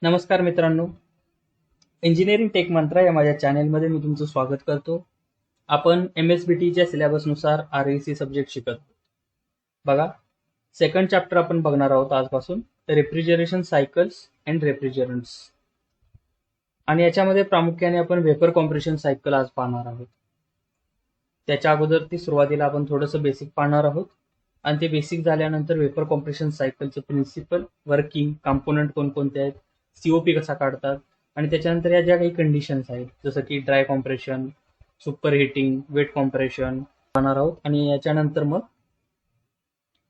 नमस्कार मित्रांनो, engineering take मंत्रा या माझ्या चॅनेलमध्ये मी तुमचं स्वागत करतो. आपण MSBTच्या सिलेबसनुसार REC सब्जेक्ट शिकत आहोत. बघा, सेकंड चॅप्टर आपण बघणार आहोत आजपासून, रेफ्रिजरेशन सायकल्स अँड रेफ्रिजरंट्स. आणि याच्यामध्ये प्रामुख्याने आपण वेपर कॉम्प्रेशन सायकल आज पाहणार आहोत. त्याच्या अगोदर ती सुरुवातीला आपण थोडंसं बेसिक पाहणार आहोत आणि ते बेसिक झाल्यानंतर वेपर कॉम्प्रेशन सायकलचं प्रिन्सिपल, वर्किंग, कंपोनंट कोणकोणते आहेत, COP कसा काढतात आणि त्याच्यानंतर या ज्या काही कंडिशन्स आहेत जसं की dry compression, super heating, wet compression पाहणार आहोत आणि याच्यानंतर मग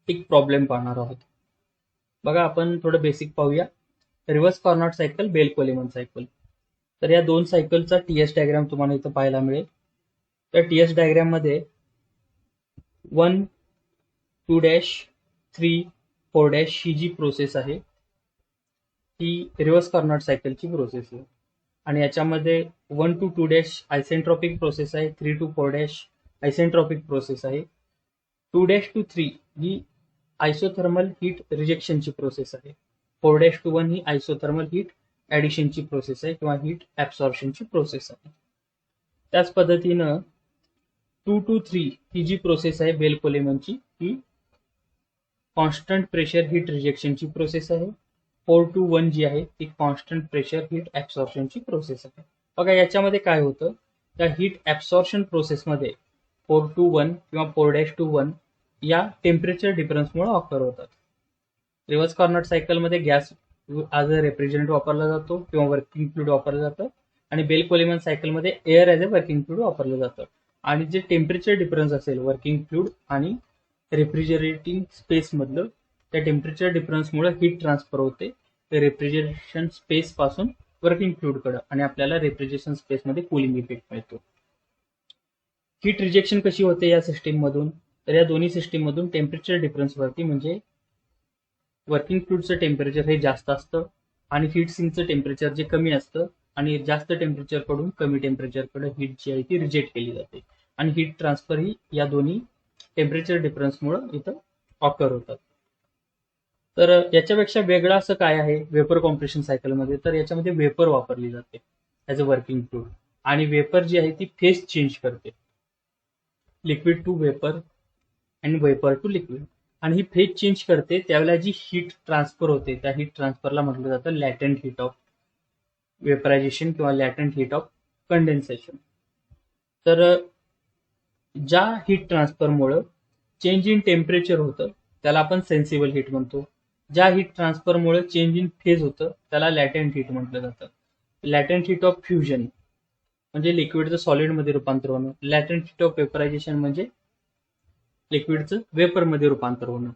एक प्रॉब्लेम पाहणार आहोत. बघा, आपण थोडं बेसिक पाहूया. Reverse Carnot cycle, Bell Coleman cycle. तर या दोन सायकलचा TS डायग्राम तुम्हाला इथं पाहायला मिळेल. त्या TS डायग्राम मध्ये 1, 2 3, 4 ही जी प्रोसेस आहे ती रिव्हर्स कार्नोट सायकलची प्रोसेस आहे आणि याच्यामध्ये 1 to 2 आयसेंट्रॉपिक प्रोसेस आहे, 3 to 4 आयसेंट्रॉपिक प्रोसेस आहे, 2 to 3 ही आयसोथर्मल हीट रिजेक्शनची प्रोसेस आहे, 4 to 1 ही आयसोथर्मल हीट ऍडिशनची प्रोसेस आहे किंवा हीट ऍब्सॉर्प्शनची प्रोसेस आहे. त्याच पद्धतीनं 2 to 3 ही जी प्रोसेस आहे बेल कोलेमनची ही कॉन्स्टंट प्रेशर हीट रिजेक्शनची प्रोसेस आहे. 4 to 1 जी आहे ती कॉन्स्टंट प्रेशर हीट ऍब्सॉर्प्शनची प्रोसेस आहे. बघा, याच्यामध्ये काय होतं, त्या हीट ऍब्सॉर्प्शन प्रोसेसमध्ये 4 to 1 किंवा 4 to 1 या टेम्परेचर डिफरन्समुळे ऑकर होतात. रिव्हर्स कार्नोट सायकलमध्ये गॅस ॲज अ रेफ्रिजरंट वापरला जातो किंवा वर्किंग फ्लुइड वापरलं जातं आणि बेल कोलेमन सायकलमध्ये air as a working fluid वापरलं जातं. आणि जे टेम्परेचर डिफरन्स असेल वर्किंग फ्लुइड आणि रेफ्रिजरेटिंग स्पेस मधलं, त्या टेम्परेचर डिफरन्समुळे हीट ट्रान्सफर होते रेफ्रिजरेशन स्पेस पासून वर्किंग फ्लुइडकडे आणि आपल्याला रेफ्रिजरेशन स्पेस मध्ये कूलिंग इफेक्ट मिळतो. हीट रिजेक्शन कशी होते या सिस्टीम मधून, तर या दोन्ही सिस्टीम मधून टेम्परेचर डिफरन्स वरती, म्हणजे वर्किंग फ्लुइडचं टेम्परेचर हे जास्त असतं आणि हीट सिंकचं टेम्परेचर जे कमी असतं आणि जास्त टेम्परेचर कडून कमी टेम्परेचरकडे हीट जी आहे ती रिजेक्ट केली जाते आणि हीट ट्रान्सफर ही या दोन्ही टेम्परेचर डिफरन्समुळे इथं ऑकर होतात. तर याच्यापेक्षा वेगळं असं काय आहे वेपर कॉम्प्रेशन सायकलमध्ये, तर याच्यामध्ये वेपर वापरली जाते ॲज अ वर्किंग फ्लुइड आणि वेपर जी आहे ती फेज चेंज करते, लिक्विड टू वेपर आणि वेपर टू लिक्विड. आणि ही फेज चेंज करते त्यावेळेला जी हीट ट्रान्सफर होते त्या हीट ट्रान्सफरला म्हटलं जातं लॅटेंट हीट ऑफ वेपरायझेशन किंवा लॅटेंट हीट ऑफ कंडेन्सेशन. तर ज्या हीट ट्रान्सफरमुळं चेंज इन टेम्परेचर होतं त्याला आपण सेन्सिबल हीट म्हणतो. ज्या हीट ट्रान्सफरमुळे चेंज इन फेज होतं त्याला लॅटेंट हीट म्हटलं जातं. लॅटेंट हीट ऑफ फ्युजन म्हणजे लिक्विडचं सॉलिडमध्ये रूपांतर होणं, लॅटेंट हीट ऑफ वेपरायझेशन म्हणजे लिक्विडचं वेपरमध्ये रूपांतर होणं.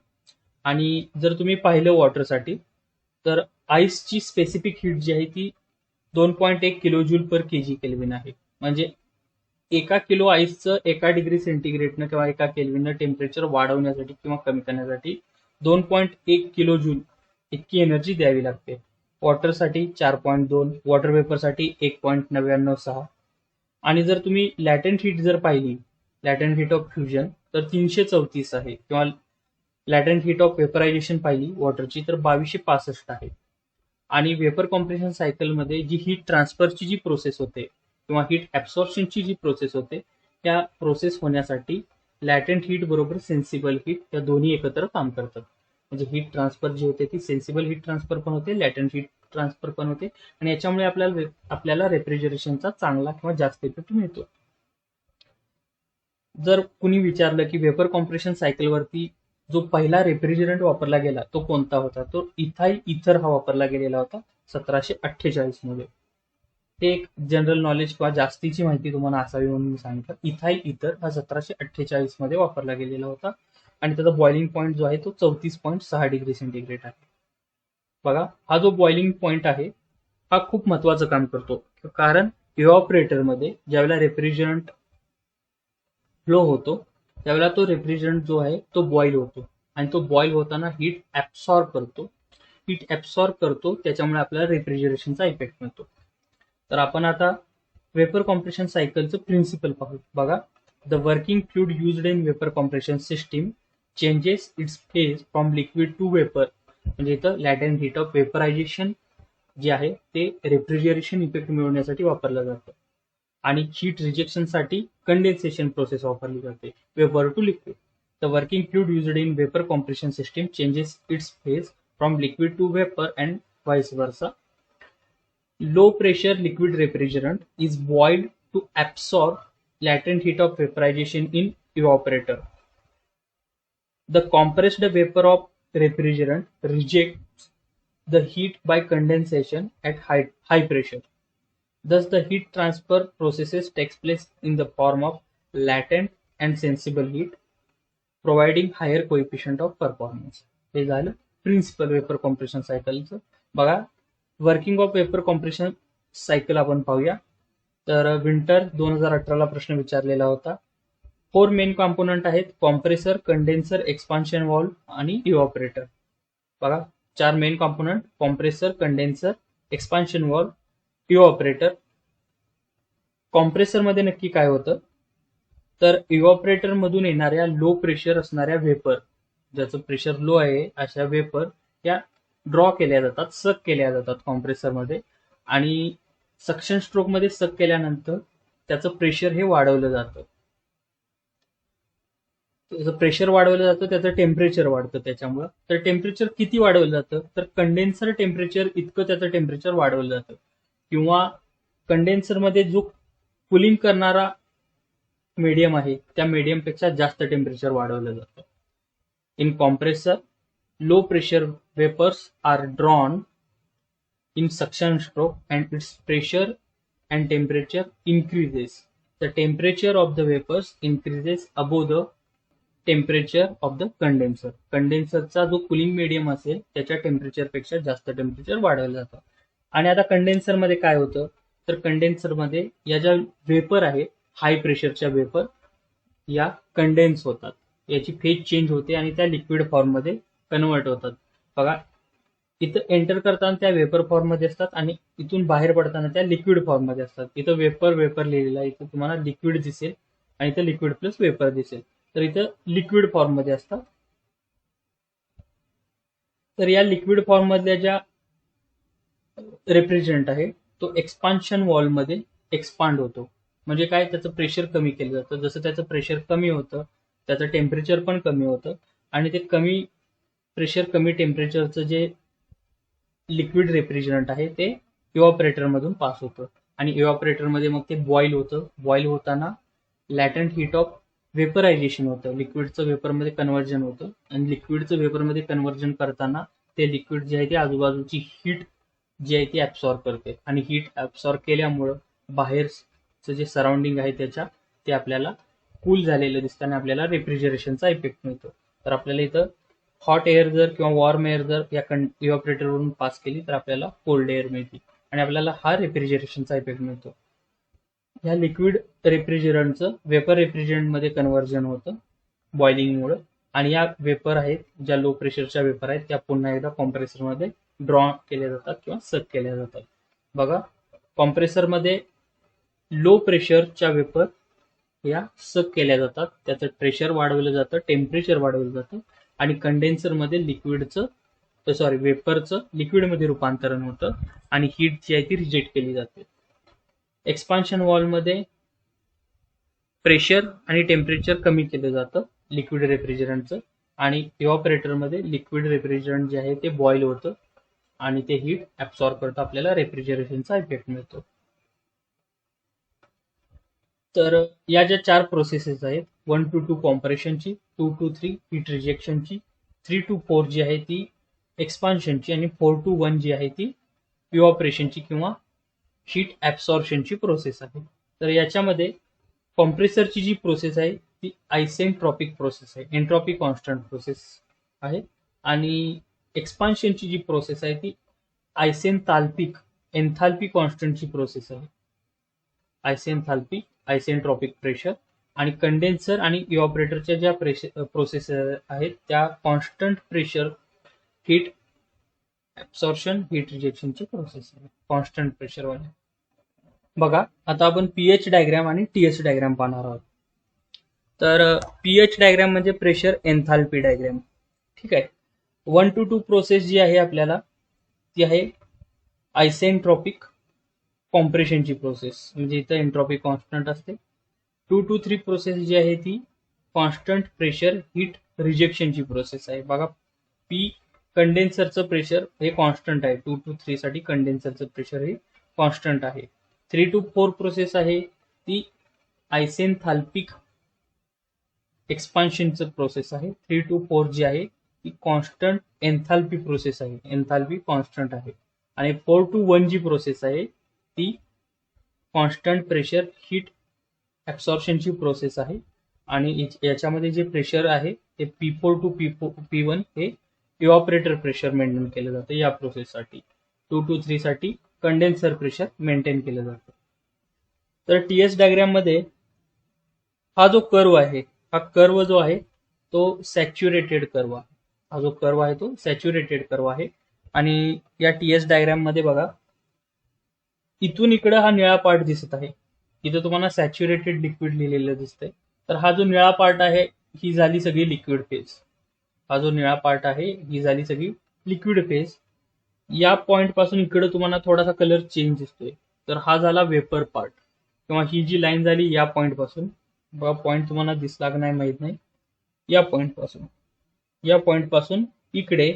आणि जर तुम्ही पाहिलं वॉटरसाठी, तर आईसची स्पेसिफिक हीट जी आहे ती 2.1 kilo joule per KG kelvin आहे. म्हणजे एका किलो आईसचं 1 डिग्री सेंटीग्रेडनं किंवा 1 केल्विननं टेम्परेचर वाढवण्यासाठी किंवा कमी करण्यासाठी 2.1 किलो जूल इतकी एनर्जी द्यावी लागते. वॉटरसाठी 4.2, वॉटर वेपरसाठी 1.996. आणि जर तुम्ही लॅटेंट हीट जर पाहिली, लॅटेंट हीट ऑफ फ्युजन, तर 334 आहे किंवा लॅटेंट हीट ऑफ वेपरायझेशन पाहिली वॉटरची तर 2265 आहे. आणि वेपर कॉम्प्रेशन सायकलमध्ये जी हीट ट्रान्सफरची जी प्रोसेस होते किंवा हीट ऍब्सॉर्प्शनची जी प्रोसेस होते त्या प्रोसेस होण्यासाठी लॅटेंट हीट बरोबर सेन्सिबल हीट या दोन्ही एकत्र काम करतात. म्हणजे हीट ट्रान्सफर जी होते ती सेन्सिबल हीट ट्रान्सफर पण होते, लॅटेंट हीट ट्रान्सफर पण होते आणि याच्यामुळे आपल्याला रेफ्रिजरेशनचा चांगला किंवा जास्त इफेक्ट मिळतो. जर कुणी विचारलं की वेपर कॉम्प्रेशन सायकलवरती जो पहिला रेफ्रिजरंट वापरला गेला तो कोणता होता, तो इथाईल इथर हा वापरला गेलेला होता 1748 मध्ये. ते एक जनरल नॉलेज किंवा जास्तीची माहिती तुम्हाला असावी म्हणून मी सांगितलं. इथाईल इथर हा 1748 मध्ये वापरला गेलेला होता आणि त्याचा बॉइलिंग पॉईंट जो आहे तो 34.6 डिग्री सेंटीग्रेड आहे. बघा, हा जो बॉइलिंग पॉईंट आहे हा खूप महत्वाचं काम करतो, कारण इव्हॉपरेटरमध्ये ज्यावेळेला रेफ्रिजरंट फ्लो होतो त्यावेळेला तो रेफ्रिजरंट जो आहे तो बॉईल होतो आणि तो बॉईल होताना हीट ऍब्सॉर्ब करतो त्याच्यामुळे आपल्याला रेफ्रिजरेशनचा इफेक्ट मिळतो. तर आपण आता वेपर कॉम्प्रेशन सायकलचं प्रिन्सिपल पाहू. बघा, the working fluid used in vapour compression system changes its phase from liquid to vapour, म्हणजे इथं लॅटेंट हीट ऑफ वेपरायझेशन जे आहे ते रेफ्रिजरेशन इफेक्ट मिळवण्यासाठी वापरलं जातं. आणि हीट रिजेक्शनसाठी कंडेन्सेशन प्रोसेस वापरली जाते. Vapour to liquid. The working fluid used in vapour compression system changes its phase from liquid to vapour and vice versa. Low pressure liquid refrigerant is boiled to absorb latent heat of vaporization in evaporator. The compressed vapor of refrigerant rejects the heat by condensation at high pressure. Thus, the heat transfer processes takes place in the form of latent and sensible heat, providing higher coefficient of performance. हे झालं principal vapour compression सायकलचं. बघा, working of vapour compression cycle आपण पाहूया. तर winter 2018ला प्रश्न विचारलेला होता. 4 मेन कॉम्पोनंट आहेत: कॉम्प्रेसर, कंडेन्सर, एक्सपान्शन व्हॉल्व्ह आणि इव्हॉपरेटर. बघा, 4 main component: compressor, condenser, expansion valve, evaporator. Compressor मध्ये नक्की काय होतं, तर इव्हॉपरेटर मधून येणाऱ्या लो प्रेशर असणाऱ्या वेपर, ज्याचं प्रेशर लो आहे अशा वेपर या ड्रॉ केल्या जातात, सक केल्या जातात कॉम्प्रेसरमध्ये. आणि सक्शन स्ट्रोक मध्ये सक केल्यानंतर त्याचं प्रेशर हे वाढवलं जातं. त्याचं प्रेशर वाढवलं जातं, त्याचं टेम्परेचर वाढतं त्याच्यामुळं. तर टेम्परेचर किती वाढवलं जातं, तर कंडेन्सर टेम्परेचर इतकं त्याचं टेम्परेचर वाढवलं जातं. किंवा कंडेन्सरमध्ये जो कूलिंग करणारा मीडियम आहे त्या मीडियमपेक्षा जास्त टेम्परेचर वाढवलं जातं. In compressor, low pressure vapors are drawn in suction stroke and its pressure and temperature increases. The temperature of the vapors increases above the temperature of the condenser. कंडेन्सरचा जो cooling medium असेल त्याच्या temperature पेक्षा जास्त temperature वाढवलं जातं. आणि आता कंडेन्सर मध्ये काय होतं, तर कंडेन्सर मध्ये या ज्या वेपर आहे हाय प्रेशरच्या वेपर या कंडेन्स होतात, याची फेज चेंज होते आणि त्या लिक्विड फॉर्म मध्ये कन्वर्ट होतात. बघा, इथं एंटर करताना त्या वेपर फॉर्म मध्ये असतात आणि इथून बाहेर पडताना त्या लिक्विड फॉर्म मध्ये असतात. इथं वेपर वेपर लिहिलेलं आहे, इथं तुम्हाला लिक्विड दिसेल आणि इथं लिक्विड प्लस वेपर दिसेल. तर इथं लिक्विड फॉर्म मध्ये असतात. तर या लिक्विड फॉर्म मधल्या ज्या रेफ्रिजरंट आहे तो एक्सपान्शन वॉल मध्ये एक्सपांड होतो. म्हणजे काय, त्याचं प्रेशर कमी केलं जातं. जसं त्याचं प्रेशर कमी होतं त्याचं टेम्परेचर पण कमी होतं. आणि ते कमी प्रेशर कमी टेम्परेचरचं जे लिक्विड रेफ्रिजरंट आहे ते इव्हॉपरेटर मधून पास होतं. आणि इव्हॉपरेटर मध्ये मग ते बॉईल होतं. बॉईल होताना लॅटंट हीट ऑफ वेपरायझेशन होतं, लिक्विडचं वेपरमध्ये कन्व्हर्जन होतं. आणि लिक्विडचं वेपरमध्ये कन्व्हर्जन करताना ते लिक्विड जे आहे ते आजूबाजूची हीट जी आहे ती ऍब्सॉर्ब करते. आणि हीट ऍब्सॉर्ब केल्यामुळं बाहेरचं जे सराउंडिंग आहे त्याच्या ते आपल्याला कूल झालेलं दिसतं आणि आपल्याला रेफ्रिजरेशनचा इफेक्ट मिळतो. तर आपल्याला इथं हॉट एअर जर किंवा वॉर्म एअर जर या इव्हॉपरेटरवरून पास केली तर आपल्याला कोल्ड एअर मिळते आणि आपल्याला हा रेफ्रिजरेशनचा इफेक्ट मिळतो. या लिक्विड रेफ्रिजरंटचं वेपर रेफ्रिजरंटमध्ये कन्व्हर्जन होतं बॉइलिंगमुळे. आणि या वेपर आहेत ज्या लो प्रेशरच्या वेपर आहेत त्या पुन्हा एकदा कॉम्प्रेसरमध्ये ड्रॉ केल्या जातात किंवा सक केल्या जातात. बघा, कॉम्प्रेसरमध्ये लो प्रेशरच्या वेपर या सक केल्या जातात, त्याचं प्रेशर वाढवलं जातं, टेम्परेचर वाढवलं जातं. आणि कंडेन्सरमध्ये लिक्विडचं वेपरचं लिक्विडमध्ये रूपांतरण होतं आणि हीट जी आहे ती रिजेक्ट केली जाते. एक्सपान्शन वॉलमध्ये प्रेशर आणि टेम्परेचर कमी केलं जातं लिक्विड रेफ्रिजरंटचं. आणि इव्हॉपरेटरमध्ये लिक्विड रेफ्रिजरंट जे आहे ते बॉईल होतं आणि ते हीट ऍब्सॉर्ब करतं, आपल्याला रेफ्रिजरेशनचा इफेक्ट मिळतो. तर या ज्या 4 प्रोसेसेस आहेत, 1 to 2 कॉम्प्रेशनची, 2 to 3 हीट रिजेक्शनची, 3 to 4 जी आहे ती एक्सपान्शनची आणि 4 to 1 जी आहे ती इव्हॉपरेशनची किंवा हीट ऍब्सॉर्प्शनची प्रोसेस आहे. तर याच्यामध्ये कॉम्प्रेसरची जी प्रोसेस आहे ती आयसेंट्रॉपिक प्रोसेस आहे, एंट्रॉपी कॉन्स्टंट प्रोसेस आहे. आणि एक्सपान्शनची जी प्रोसेस आहे ती आयसेंथाल्पिक एन्थाल्पी कॉन्स्टंटची प्रोसेस आहे. Isenthalpy isentropic pressure. आणि कंडेन्सर आणि इव्हॉपरेटरच्या ज्या प्रोसेस आहेत त्या constant pressure heat absorption heat रिजेक्शनची प्रोसेस आहे, कॉन्स्टंट प्रेशरवाले. बघा, आता आपण पीएच डायग्राम आणि टीएच डायग्राम पाहणार आहोत. तर पीएच डायग्राम म्हणजे प्रेशर एन्थाल्पी डायग्राम. ठीक आहे. 1 to 2 प्रोसेस जी आहे आपल्याला ती आहे आयसेंट्रॉपिक कॉम्प्रेशनची प्रोसेस, म्हणजे इथं एंट्रॉपी कॉन्स्टंट असते. 2 to 3 प्रोसेस जी आहे ती कॉन्स्टंट प्रेशर हीट रिजेक्शनची प्रोसेस आहे. बघा, पी कंडेन्सरचं प्रेशर हे कॉन्स्टंट आहे. 2 to 3 साठी कंडेन्सरचं प्रेशर हे कॉन्स्टंट आहे. 3 to 4 प्रोसेस आहे ती आयसेंथाल्पिक एक्सपान्शनचं प्रोसेस आहे. 3 to 4 जी आहे ती कॉन्स्टंट एन्थाल्पी प्रोसेस आहे, एन्थाल्पी कॉन्स्टंट आहे. आणि 4 to 1 जी प्रोसेस आहे ती कॉन्स्टंट प्रेशर हीट ॲब्सॉर्प्शनची प्रोसेस आहे. आणि याच्यामध्ये जे प्रेशर आहे ते P4 to P1 हे इव्हॉपरेटर प्रेशर मेंटेन केलं जातं या प्रोसेससाठी. 2 to 3 साठी कंडेन्सर प्रेशर मेंटेन केलं जातं. तर TS डायग्राम मध्ये हा जो कर्व आहे, हा कर्व जो आहे तो सॅच्युरेटेड कर्व आहे. हा जो कर्व आहे तो सॅच्युरेटेड कर्व आहे. आणि या TS डायग्राम मध्ये बघा, इथून इकडे हा निळा पार्ट दिसत आहे. इथं तुम्हाला सॅच्युरेटेड लिक्विड लिहिलेलं दिसतंय. तर हा जो निळा पार्ट आहे ही झाली सगळी लिक्विड फेज. हा जो निळा पार्ट आहे ही झाली सगळी लिक्विड फेज. या पॉइंट पासून इकडे तुम्हाला थोडासा कलर चेंज दिसतोय, तर हा झाला वेपर पार्ट. किंवा ही जी लाईन झाली या पॉइंट पासून, बघा पॉइंट तुम्हाला दिसला का नाही माहित नाही, या पॉइंट पासून इकडे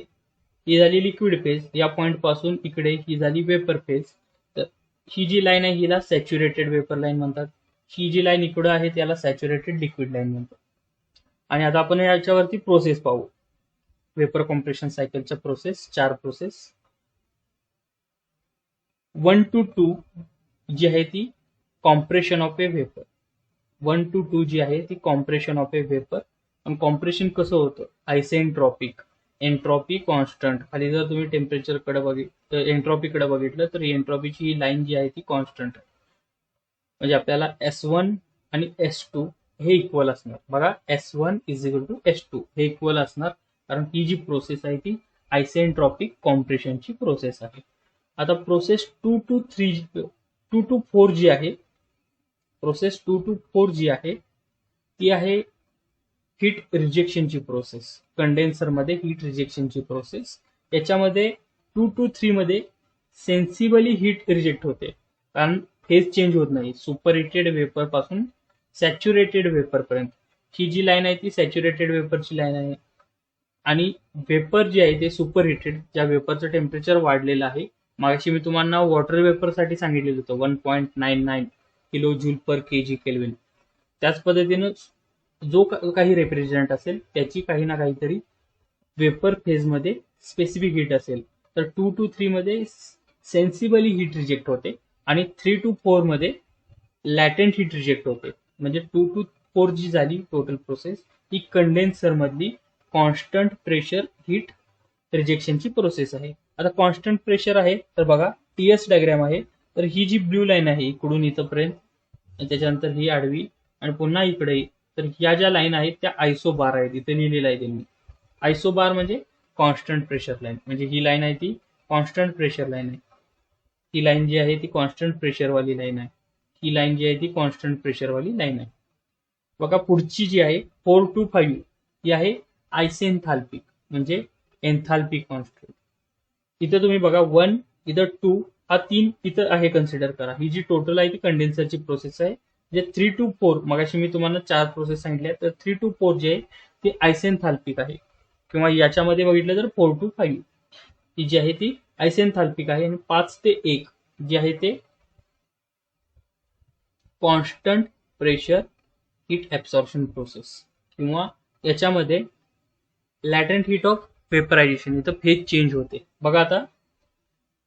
ही झाली लिक्विड फेज, या पॉइंट पासून इकडे ही झाली वेपर फेज. तर ही जी लाईन आहे हिला सॅच्युरेटेड वेपर लाईन म्हणतात. ही जी लाईन इकडे आहे त्याला सॅच्युरेटेड लिक्विड लाईन म्हणतात. आणि आता आपण याच्यावरती प्रोसेस पाहू, वेपर कॉम्प्रेशन सायकलच्या प्रोसेस, 4 प्रोसेस. 1 to 2 जी आहे ती compression of a vapour. 1 to 2 जी आहे ती कॉम्प्रेशन ऑफ ए वेपर. आणि कॉम्प्रेशन कसं होतं, आयसेंट्रॉपिक, एंट्रॉपी कॉन्स्टंट. खाली जर तुम्ही टेम्परेचरकडे बघितलं, एंट्रॉपीकडे बघितलं तर एंट्रॉपीची ही लाईन जी आहे ती कॉन्स्टंट आहे. म्हणजे आपल्याला S1 आणि S2 हे इक्वल असणार. बघा, S1 is equal to S2 हे इक्वल असणार, कारण ही जी प्रोसेस आहे ती आयसेंट्रॉपिक कॉम्प्रेशनची प्रोसेस आहे. आता प्रोसेस 2 to 4 जी आहे, प्रोसेस 2 to 4 जी आहे ती आहे हीट रिजेक्शनची प्रोसेस. कंडेन्सरमध्ये हीट रिजेक्शनची प्रोसेस. याच्यामध्ये 2 to 3 मध्ये सेन्सिबली हीट रिजेक्ट होते, कारण फेज चेंज होत नाही सुपर हिटेड वेपर पासून सॅच्युरेटेड वेपर पर्यंत. ही जी लाईन आहे ती सॅच्युरेटेड वेपरची लाईन आहे. आणि वेपर जे आहे ते सुपर हिटेड, ज्या वेपरचं टेम्परेचर वाढलेलं आहे. मागाशी मी तुम्हाला वॉटर वेपरसाठी सांगितलेलं होतं 1.99 किलो जूल पर kg केल्विन. त्याच पद्धतीनं जो काही रेफ्रिजरंट असेल त्याची काही ना काहीतरी वेपर फेजमध्ये स्पेसिफिक हीट असेल. तर 2 to 3 मध्ये सेन्सिबली हीट रिजेक्ट होते आणि 3 to 4 मध्ये लॅटेंट हीट रिजेक्ट होते. म्हणजे 2 to 4 जी झाली टोटल प्रोसेस ही कंडेन्सर मधली कॉन्स्टंट प्रेशर हीट रिजेक्शनची प्रोसेस आहे. आता कॉन्स्टंट प्रेशर आहे तर बघा, TS डायग्राम आहे, तर ही जी ब्ल्यू लाईन आहे इकडून इथपर्यंत, त्याच्यानंतर ही आडवी आणि पुन्हा इकडे, तर ह्या ज्या लाईन आहेत त्या आयसो बार आहेत. इथे लिहिलेलं आहे त्यांनी आयसो बार म्हणजे कॉन्स्टंट प्रेशर लाईन. म्हणजे ही लाईन आहे ती कॉन्स्टंट प्रेशर लाईन आहे. ही लाईन जी आहे ती कॉन्स्टंट प्रेशरवाली लाईन आहे. ही लाईन जी आहे ती कॉन्स्टंट प्रेशरवाली लाईन आहे. बघा, पुढची जी आहे 4 to 5 ही आहे आयसेंथाल्पिक, म्हणजे एन्थाल्पी कॉन्स्टंट. इथं तुम्ही बघा 1, इथं 2, हा 3 इथं आहे कन्सिडर करा. ही जी टोटल आहे ती कंडेन्सरची प्रोसेस आहे. जे 3 to 4, मगाशी मी तुम्हाला 4 प्रोसेस सांगितल्या, तर 3 to 4 जे आहे ती आयसेंथाल्पिक आहे. किंवा याच्यामध्ये बघितलं तर 4 to 5 ही जी आहे ती आयसेंथाल्पिक आहे. आणि 5 ते 1 जे आहे ते constant pressure heat absorption process, किंवा याच्यामध्ये लॅटेंट हीट ऑफ वेपरायझेशन. इथं फेज चेंज होते. बघा, आता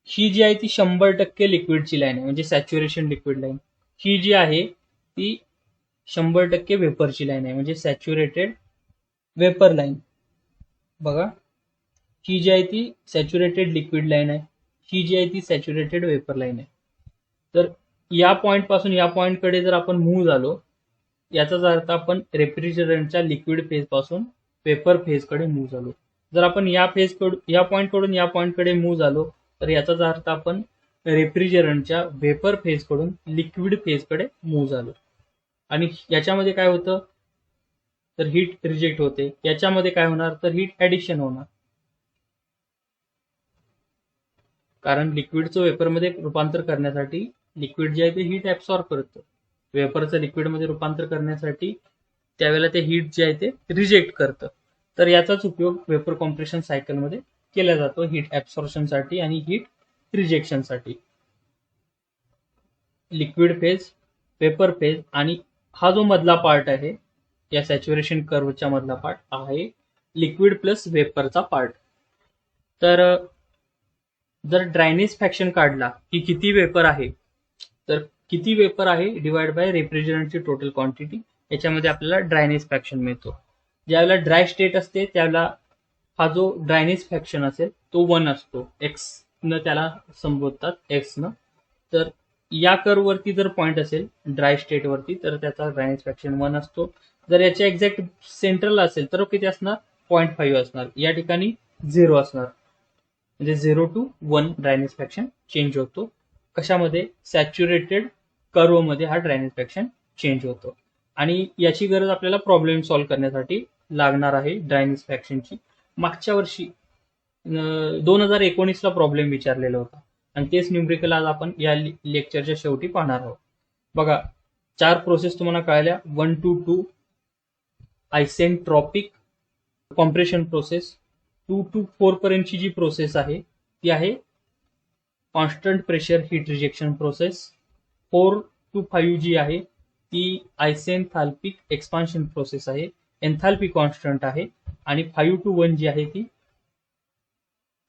ही जी आहे ती 100% लिक्विडची लाईन आहे, म्हणजे सॅच्युरेशन लिक्विड लाईन. ही जी आहे ती 100% वेपरची लाईन आहे, म्हणजे सॅच्युरेटेड वेपर लाईन. बघा, ही जी आहे ती सॅच्युरेटेड लिक्विड लाईन आहे, ही जी आहे ती सॅच्युरेटेड वेपर लाईन आहे. तर या पॉइंट पासून या पॉइंटकडे जर आपण मूव्ह झालो, याचाच अर्थ आपण रेफ्रिजरंटच्या लिक्विड फेज पासून वेपर फेजकडे मूव्ह झालो. जर आपण या पॉइंट कडून या पॉइंटकडे मूव्ह झालो, तर याचाच अर्थ आपण रेफ्रिजरंटच्या वेपर फेजकडून लिक्विड फेजकडे मूव्ह झालो. आणि याच्यामध्ये काय होतं, तर हीट रिजेक्ट होते. याच्यामध्ये काय होणार, तर हीट ऍडिशन होणार. कारण लिक्विडचं वेपरमध्ये रूपांतर करण्यासाठी लिक्विड जे आहे ते हीट ऍब्सॉर्ब करतं. वेपरचं लिक्विडमध्ये रूपांतर करण्यासाठी त्यावेळेला ते हीट जे आहे ते रिजेक्ट करतं. तर याचाच उपयोग वेपर कॉम्प्रेशन सायकलमध्ये केला जातो हीट ऍब्सॉर्प्शनसाठी आणि हीट रिजेक्शनसाठी. लिक्विड फेज, वेपर फेज आणि हा जो मधला पार्ट आहे या सॅच्युरेशन कर्वच्या मधला पार्ट आहे लिक्विड प्लस वेपरचा पार्ट. तर जर ड्रायनेस फॅक्शन काढला की किती वेपर आहे, तर किती वेपर आहे डिवाइड बाय रेफ्रिजरंटची टोटल क्वांटिटी, याच्यामध्ये आपल्याला ड्रायनेस फॅक्शन मिळतो. ज्यावेळेला ड्राय स्टेट असते त्यावेळेला हा जो ड्रायनेस फॅक्शन असेल तो 1 असतो, एक्स न त्याला संबोधतात एक्स न. तर या कर्व वरती जर पॉइंट असेल ड्राय स्टेट वरती तर त्याचा ड्रायनेस फॅक्शन 1 असतो. जर याच्या एक्झॅक्ट सेंटरला असेल तर किती असणार, 0.5 असणार. या ठिकाणी 0 असणार, म्हणजे 0 to 1 ड्रायनेस फॅक्शन चेंज होतो. कशामध्ये, सॅच्युरेटेड कर्व मध्ये हा ड्रायनेस फॅक्शन चेंज होतो. आणि याची गरज आपल्याला प्रॉब्लेम सॉल्व्ह करण्यासाठी लागणार आहे ड्रायनेस फॅक्शनची. मागच्या वर्षी 2019 ला प्रॉब्लेम विचारलेला होता आणि तेच न्यूमरिकल आज आपण या लेक्चरच्या शेवटी पाहणार आहोत. बघा 4 प्रोसेस तुम्हाला कळल्या. 1 to 2 isentropic compression process. 2 to 4 पर्यंतची जी प्रोसेस आहे ती आहे constant pressure heat rejection process. 4 to 5 जी आहे ती आयसेंथाल्पिक एक्सपान्शन प्रोसेस आहे, एन्थाल्पी कॉन्स्टंट आहे. आणि 5 to 1 जी आहे ती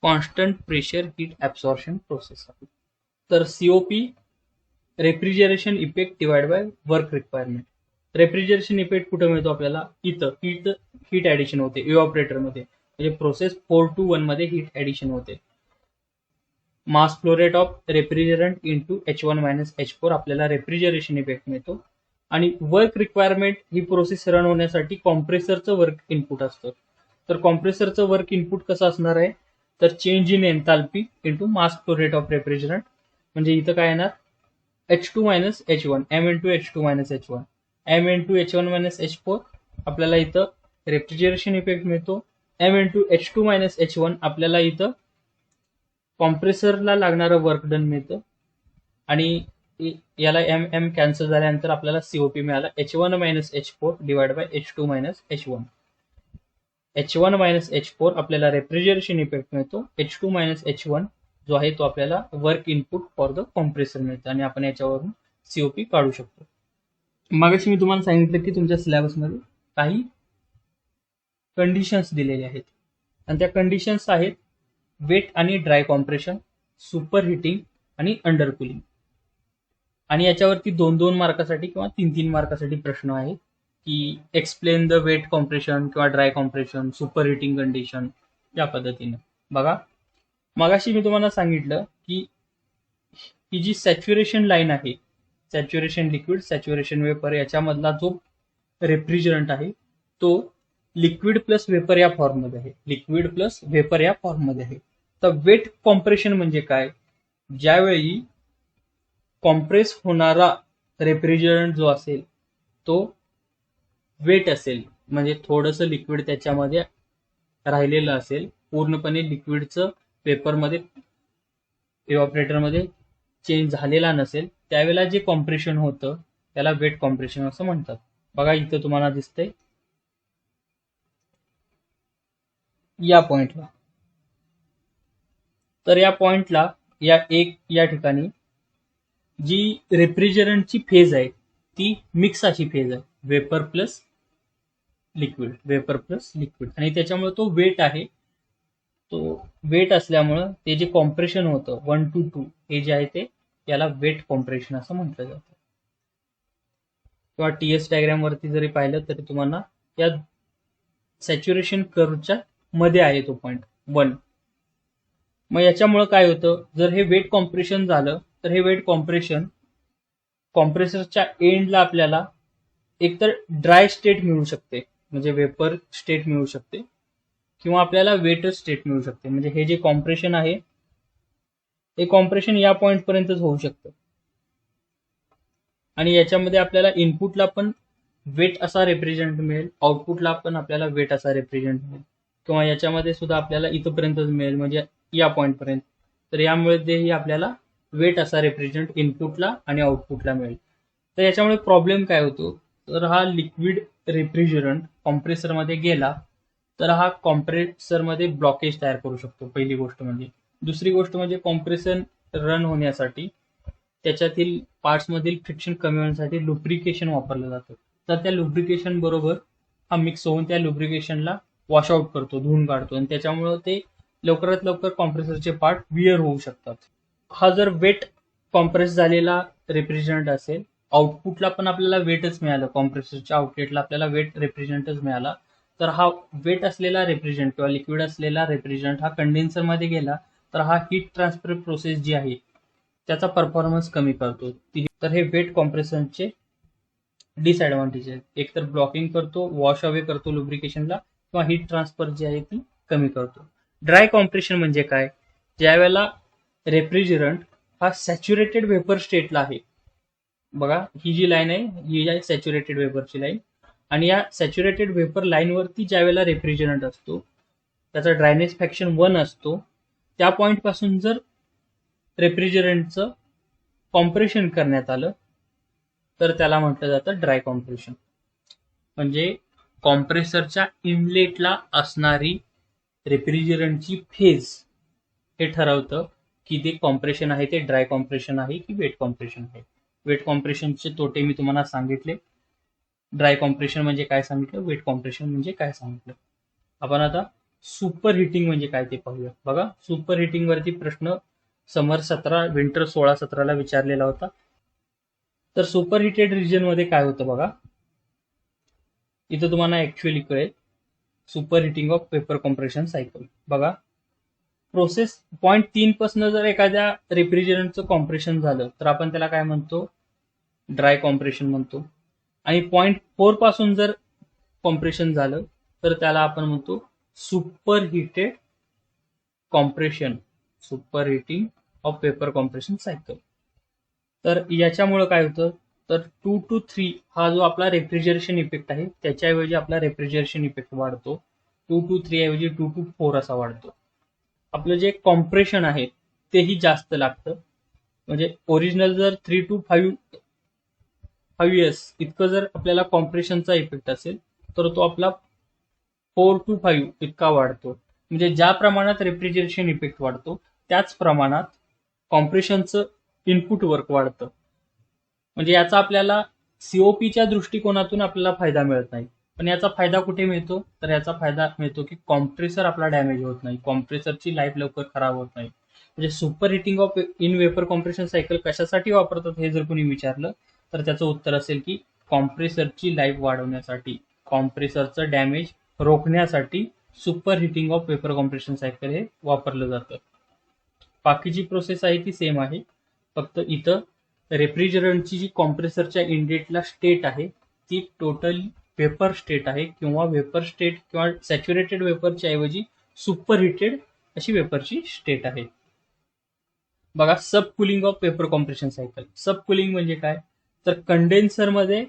constant pressure heat absorption process आहे. तर COP refrigeration effect divide by work requirement. Refrigeration effect कुठे मिळतो आपल्याला, इथं हीट ऍडिशन होते इव्हॉपरेटरमध्ये, म्हणजे प्रोसेस 4 to 1 मध्ये हीट ऍडिशन होते. Mass flow rate of refrigerant into H1 - H4 आपल्याला रेफ्रिजरेशन इफेक्ट मिळतो. आणि वर्क रिक्वायरमेंट ही प्रोसेस रन होण्यासाठी कॉम्प्रेसरचं वर्क इनपुट असतं. तर कॉम्प्रेसरचं वर्क इनपुट कसं असणार आहे, तर change in enthalpy into mass flow rate of refrigerant. म्हणजे इथं काय येणार, H2 - H1 M into H2 - H1 M into H1 - H4. आपल्याला इथं रेफ्रिजरेशन इफेक्ट मिळतो. M इंटू H2 - H1 आपल्याला इथं कॉम्प्रेसरला लागणारं वर्क डन मिळतं. आणि याला एम एम कॅन्सल झाल्यानंतर आपल्याला सीओपी मिळाला H1 - H4 divide by H2 - H1. H1 - H4 आपल्याला रेफ्रिजरेशन इफेक्ट मिळतो. H2 - H1 जो आहे तो आपल्याला work input for the compressor मिळतं आणि आपण याच्यावरून सीओपी काढू शकतो. मागाशी मी तुम्हाला सांगितलं की तुमच्या सिलेबसमध्ये काही कंडिशन्स दिलेल्या आहेत आणि त्या कंडिशन्स आहेत वेट आणि ड्राय कॉम्प्रेशन, सुपर हिटिंग आणि अंडर कुलिंग. आणि याच्यावरती 2-2 मार्कासाठी किंवा 3-3 मार्कासाठी प्रश्न आहेत की एक्सप्लेन द वेट कॉम्प्रेशन किंवा dry compression, super heating condition, या पद्धतीने. बघा मगाशी मी तुम्हाला सांगितलं की ही जी सॅच्युरेशन लाईन आहे, सॅच्युरेशन लिक्विड सॅच्युरेशन वेपर, याच्यामधला जो रेफ्रिजरंट आहे तो लिक्विड प्लस वेपर या फॉर्ममध्ये आहे, लिक्विड प्लस वेपर या फॉर्ममध्ये आहे. तर वेट कॉम्प्रेशन म्हणजे काय, ज्यावेळी कॉम्प्रेस होणारा रेफ्रिजरंट जो असेल तो वेट असेल, म्हणजे थोडंसं लिक्विड त्याच्यामध्ये राहिलेलं असेल, पूर्णपणे लिक्विडचं पेपरमध्ये इव्हॉपरेटरमध्ये चेंज झालेला नसेल, त्यावेळेला जे कॉम्प्रेशन होतं त्याला वेट कॉम्प्रेशन असं म्हणतात. बघा इथं तुम्हाला दिसतंय या पॉइंटला. तर या पॉइंटला या ठिकाणी जी रेफ्रिजरंटची फेज आहे ती मिक्स अशी फेज आहे, vapour plus liquid, vapour plus liquid. आणि त्याच्यामुळे तो वेट आहे, तो वेट असल्यामुळं ते जे कॉम्प्रेशन होतं 1 to 2 हे जे आहे ते याला वेट कॉम्प्रेशन असं म्हटलं जातं. किंवा टीएस डायग्राम वरती जरी पाहिलं तरी तुम्हाला या सॅच्युरेशन कर्वच्या मध्ये आहे तो पॉइंट 1. मग याच्यामुळे काय होतं, जर हे वेट कॉम्प्रेशन झालं तर हे वेट कॉम्प्रेशन कॉम्प्रेसरच्या एंडला आपल्याला एकतर ड्राय स्टेट मिळू शकते, म्हणजे वेपर स्टेट मिळू शकते, किंवा आपल्याला वेट स्टेट मिळू शकते. म्हणजे हे जे कॉम्प्रेशन आहे हे कॉम्प्रेशन या पॉइंट पर्यंतच होऊ शकतं. आणि याच्यामध्ये आपल्याला इनपुटला पण वेट असा रेफ्रिजरंट मिळेल, आउटपुटला पण आपल्याला वेट असा रेफ्रिजरंट मिळेल, किंवा याच्यामध्ये सुद्धा आपल्याला इथपर्यंतच मिळेल, म्हणजे या पॉइंट पर्यंत. तर यामुळे तेही आपल्याला वेट असा रिप्रेझेंट इनपुटला आणि आउटपुटला मिळेल. तर याच्यामुळे प्रॉब्लेम काय होतो, तर हा लिक्विड रेफ्रिजरंट कॉम्प्रेसरमध्ये गेला तर हा कॉम्प्रेसरमध्ये ब्लॉकेज तयार करू शकतो, पहिली गोष्ट म्हणजे. दुसरी गोष्ट म्हणजे कॉम्प्रेसर रन होण्यासाठी त्याच्यातील पार्ट्समधील फ्रिक्शन कमी होण्यासाठी लुब्रिकेशन वापरलं जातं. तर त्या लुब्रिकेशन बरोबर हा मिक्स होऊन त्या लुब्रिकेशनला वॉशआउट करतो, धुवून काढतो, आणि त्याच्यामुळे ते लवकरात लवकर कॉम्प्रेसरचे पार्ट विअर होऊ शकतात. हा जर वेट कॉम्प्रेस झालेला रेफ्रिजरंट असेल, आउटपुटला पण आपल्याला वेटच मिळालं, कॉम्प्रेसरच्या आउटलेटला आपल्याला वेट रेफ्रिजरंटच मिळाला, तर हा वेट असलेला रेफ्रिजरंट किंवा लिक्विड असलेला रेफ्रिजरंट हा कंडेन्सरमध्ये गेला तर हा हीट ट्रान्सफर प्रोसेस जी आहे त्याचा परफॉर्मन्स कमी करतो. तर हे वेट कॉम्प्रेसरचे डिसएडव्हान्टेज आहे. एक तर ब्लॉकिंग करतो, वॉश अवे करतो लुब्रिकेशनला, किंवा हीट ट्रान्सफर जी आहे ती कमी करतो. ड्राय कॉम्प्रेशन म्हणजे काय, ज्या वेळेला रेफ्रिजरंट हा सॅच्युरेटेड वेपर स्टेटला आहे, बघा ही जी लाईन आहे ही आहे सॅच्युरेटेड वेपरची लाईन, आणि या सॅच्युरेटेड वेपर लाईनवरती ज्या वेळेला रेफ्रिजरंट असतो त्याचा ड्रायनेस फॅक्शन 1 असतो, त्या पॉइंट पासून जर रेफ्रिजरंटचं कॉम्प्रेशन करण्यात आलं तर त्याला म्हटलं जातं ड्राय कॉम्प्रेशन. म्हणजे कॉम्प्रेसरच्या इनलेटला असणारी रेफ्रिजरंटची फेज हे ठरवतं की ते कॉम्प्रेशन आहे ते ड्राय कॉम्प्रेशन आहे की वेट कॉम्प्रेशन आहे. वेट कॉम्प्रेशनचे तोटे मी तुम्हाला सांगितले, ड्राय कॉम्प्रेशन म्हणजे काय सांगितलं, वेट कॉम्प्रेशन म्हणजे काय सांगितलं. आपण आता सुपर हिटिंग म्हणजे काय ते पाहूया. बघा, सुपर हिटिंग वरती प्रश्न समर 17 विंटर 16-17 विचारलेला होता. तर सुपर हिटेड रिजन मध्ये काय होतं बघा, इथं तुम्हाला ऍक्च्युअली कळेल. Super heating of vapour compression cycle. बघा, प्रोसेस पॉईंट 3 पासून जर एखाद्या रेफ्रिजरंटचं कॉम्प्रेशन झालं तर आपण त्याला काय म्हणतो, ड्राय कॉम्प्रेशन म्हणतो. आणि पॉईंट 4 पासून जर कॉम्प्रेशन झालं तर त्याला आपण म्हणतो super heated compression, super heating of vapour compression cycle. तर याच्यामुळे काय होतं, तर 2 to 3 हा जो आपला रेफ्रिजरेशन इफेक्ट आहे त्याच्याऐवजी आपला रेफ्रिजरेशन इफेक्ट वाढतो. 2 to 3 ऐवजी 2 to 4 असा वाढतो. आपलं जे कॉम्प्रेशन आहे तेही जास्त लागतं. म्हणजे ओरिजिनल जर 3 to 5 इयर्स इतकं जर आपल्याला कॉम्प्रेशनचा इफेक्ट असेल तर तो आपला 4 to 5 इतका वाढतो. म्हणजे ज्या प्रमाणात रेफ्रिजरेशन इफेक्ट वाढतो त्याच प्रमाणात कॉम्प्रेशनचं इनपुट वर्क वाढतं. म्हणजे याचा आपल्याला सीओपीच्या दृष्टिकोनातून आपल्याला फायदा मिळत नाही. पण याचा फायदा कुठे मिळतो, तर याचा फायदा मिळतो की कॉम्प्रेसर आपला डॅमेज होत नाही, कॉम्प्रेसरची लाईफ लवकर खराब होत नाही. म्हणजे super heating of in vapour compression cycle कशासाठी वापरतात हे जर कोणी विचारलं तर त्याचं उत्तर असेल की कॉम्प्रेसरची लाईफ वाढवण्यासाठी, कॉम्प्रेसरचं डॅमेज रोखण्यासाठी super heating of vapour compression cycle हे वापरलं जातं. बाकीची प्रोसेस आहे ती सेम आहे, फक्त इथं रेफ्रिजरंटची जी कॉम्प्रेसरच्या इनलेटला स्टेट आहे ती टोटल वेपर स्टेट आहे, किंवा वेपर स्टेट किंवा सॅच्युरेटेड वेपरच्या ऐवजी सुपर हिटेड अशी वेपरची स्टेट आहे. बघा, subcooling of vapour compression cycle. Subcooling म्हणजे काय, तर कंडेन्सरमध्ये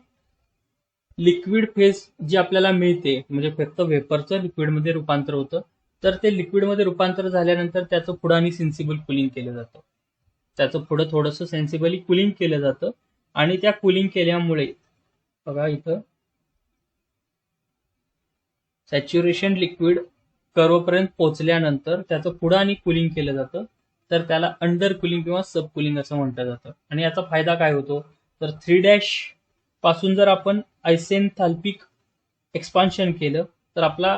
लिक्विड फेज जी आपल्याला मिळते, म्हणजे फक्त वेपरचं लिक्विडमध्ये रूपांतर होतं, तर ते लिक्विडमध्ये रूपांतर झाल्यानंतर त्याचं पुढं आणि सेन्सिबल कुलिंग केलं जातं. त्याचं पुढं थोडंसं सेन्सिबली कुलिंग केलं जातं, आणि त्या कुलिंग केल्यामुळे बघा इथं सॅच्युरेशन लिक्विड कर्वपर्यंत पोहोचल्यानंतर त्याचं पुढं आणि कुलिंग केलं जातं, तर त्याला अंडर कुलिंग किंवा सब कुलिंग असं म्हटलं जातं. आणि याचा फायदा काय होतो, तर 3' पासून जर आपण आयसेन्थाल्पिक एक्सपान्शन केलं तर आपला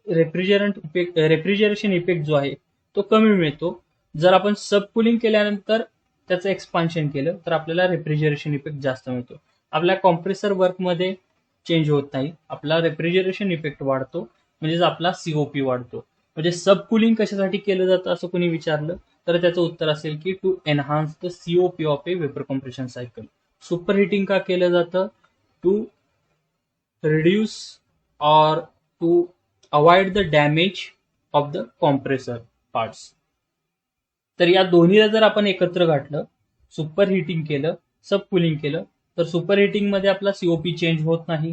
रेफ्रिजरेशन इफेक्ट जो आहे तो कमी मिळतो. जर आपण सब कुलिंग केल्यानंतर त्याचं एक्सपान्शन केलं तर आपल्याला रेफ्रिजरेशन इफेक्ट जास्त मिळतो. आपल्या कॉम्प्रेसर वर्कमध्ये चेंज होत नाही, आपला रेफ्रिजरेशन इफेक्ट वाढतो, म्हणजेच आपला सीओपी वाढतो. म्हणजे सब कुलिंग कशासाठी केलं जातं असं कोणी विचारलं तर त्याचं उत्तर असेल की to enhance the COP of a vapour compression cycle. Super heating का केलं जातं, to reduce or to avoid the damage of the compressor parts. तर या दोन्हीला जर आपण एकत्र घातलं, सुपर हिटिंग केलं, सब कुलिंग केलं, तर सुपर हिटिंग मध्ये आपला सीओपी चेंज होत नाही,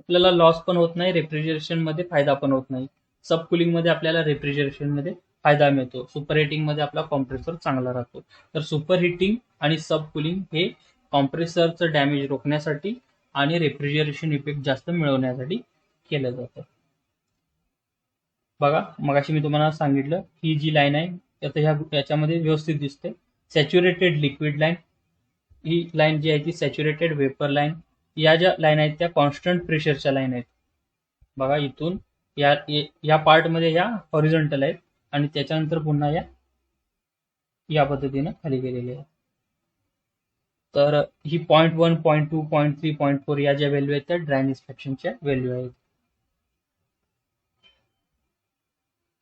आपल्याला लॉस पण होत नाही, रेफ्रिजरेशन मध्ये फायदा पण होत नाही. सब कुलिंग मध्ये आपल्याला रेफ्रिजरेशन मध्ये फायदा मिळतो. सुपर हिटिंग मध्ये आपला कॉम्प्रेसर चांगला राहतो. तर सुपर हिटिंग आणि सब कुलिंग हे कॉम्प्रेसरचं डॅमेज रोखण्यासाठी आणि रेफ्रिजरेशन इफेक्ट जास्त मिळवण्यासाठी केलं जातं. बघा, मगाशी मी तुम्हाला सांगितलं ही जी लाईन आहे आता याच्यामध्ये व्यवस्थित दिसते. सॅच्युरेटेड लिक्विड लाईन, ही लाईन जी आहे ती सॅच्युरेटेड वेपर लाईन. या ज्या लाईन आहेत त्या कॉन्स्टंट प्रेशरच्या लाईन आहेत. बघा, इथून या पार्टमध्ये या हॉरिझॉन्टल आहेत आणि त्याच्यानंतर पुन्हा या पद्धतीनं खाली गेलेली आहे. तर ही 0.1, 0.2, 0.3, 0.4 या ज्या व्हॅल्यू आहेत त्या ड्रायनेस फ्रॅक्शनच्या व्हॅल्यू आहेत.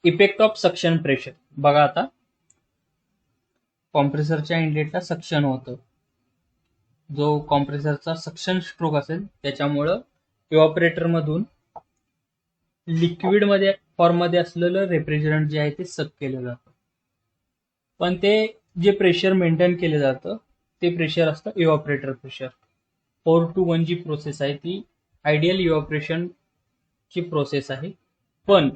Effect of suction pressure. बघा, आता कॉम्प्रेसरच्या इनलेटला सक्शन होतं. जो कॉम्प्रेसरचा सक्शन स्ट्रोक असेल त्याच्यामुळं इव्हॉपरेटर मधून लिक्विड मध्ये फॉर्म मध्ये असलेलं रेफ्रिजरंट जे आहे ते सक केलं जातं. पण ते जे प्रेशर मेंटेन केलं जातं ते प्रेशर असतं इव्हॉपरेटर प्रेशर. 4 to 1 जी प्रोसेस आहे ती आयडियल इव्हॉपरेशन ची प्रोसेस आहे. पण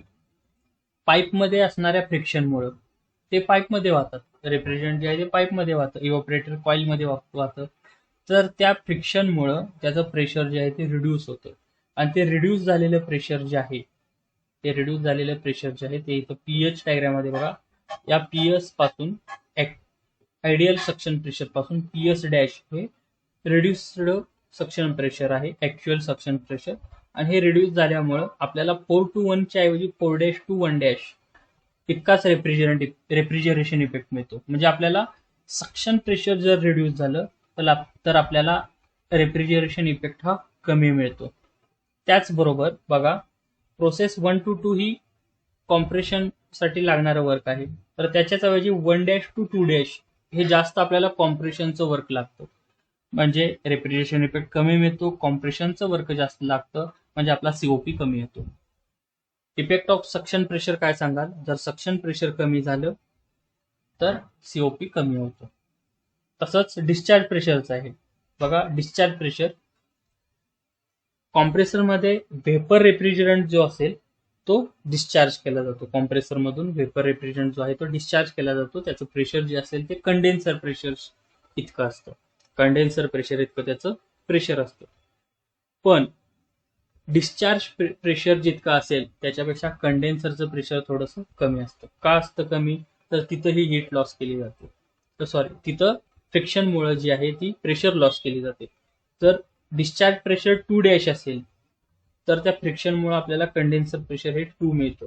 पाईपमध्ये असणाऱ्या फ्रिक्शनमुळं ते पाईपमध्ये वाहतात. रेफ्रिजरंट जे आहे ते पाईपमध्ये वाहतं, इव्हॉपरेटर कॉइलमध्ये वाहतं. तर त्या फ्रिक्शनमुळं त्याचं प्रेशर जे आहे ते रिड्यूस होतं. आणि ते रिड्यूस झालेलं प्रेशर जे आहे ते इथं पीएच डायग्राममध्ये बघा, या पीएस पासून आयडियल सक्शन प्रेशर पासून पीएस डॅश हे रिड्युस्ड सक्शन प्रेशर आहे, ऍक्च्युअल सक्शन प्रेशर. आणि हे रिड्यूस झाल्यामुळं आपल्याला 4 to 1 च्या ऐवजी 4' to 1' इतकाच रेफ्रिजरेशन इफेक्ट मिळतो. म्हणजे आपल्याला सक्शन प्रेशर जर रिड्यूस झालं तर आपल्याला रेफ्रिजरेशन इफेक्ट हा कमी मिळतो. त्याचबरोबर बघा, प्रोसेस 1 to 2 ही कॉम्प्रेशन साठी लागणारं वर्क आहे. तर त्याच्याच ऐवजी 1' to 2' हे जास्त आपल्याला कॉम्प्रेशनचं वर्क लागतं. म्हणजे रेफ्रिजरेशन इफेक्ट कमी मिळतो, कॉम्प्रेशनचं वर्क जास्त लागतं, म्हणजे आपला सीओपी कमी येतो. इफेक्ट ऑफ सक्शन प्रेशर काय सांगाल? जर सक्शन प्रेशर कमी झालं तर सीओपी कमी होतो. तसंच डिस्चार्ज प्रेशरचं आहे. बघा, डिस्चार्ज प्रेशर कॉम्प्रेसरमध्ये व्हेपर रेफ्रिजरंट जो असेल तो डिस्चार्ज केला जातो. कॉम्प्रेसरमधून व्हेपर रेफ्रिजरंट जो आहे तो डिस्चार्ज केला जातो. त्याचं प्रेशर जे असेल ते कंडेन्सर प्रेशर इतकं असतं. कंडेन्सर प्रेशर इतकं त्याचं प्रेशर असतं. पण डिस्चार्ज प्रेशर जितकं असेल त्याच्यापेक्षा कंडेन्सरचं प्रेशर थोडंसं कमी असतं. का असतं कमी? तर तिथं ही हीट लॉस केली जाते. तिथं फ्रिक्शनमुळे जी आहे ती प्रेशर लॉस केली जाते. जर डिस्चार्ज प्रेशर 2' असेल तर त्या फ्रिक्शनमुळे आपल्याला कंडेन्सर प्रेशर हे 2 मिळतं.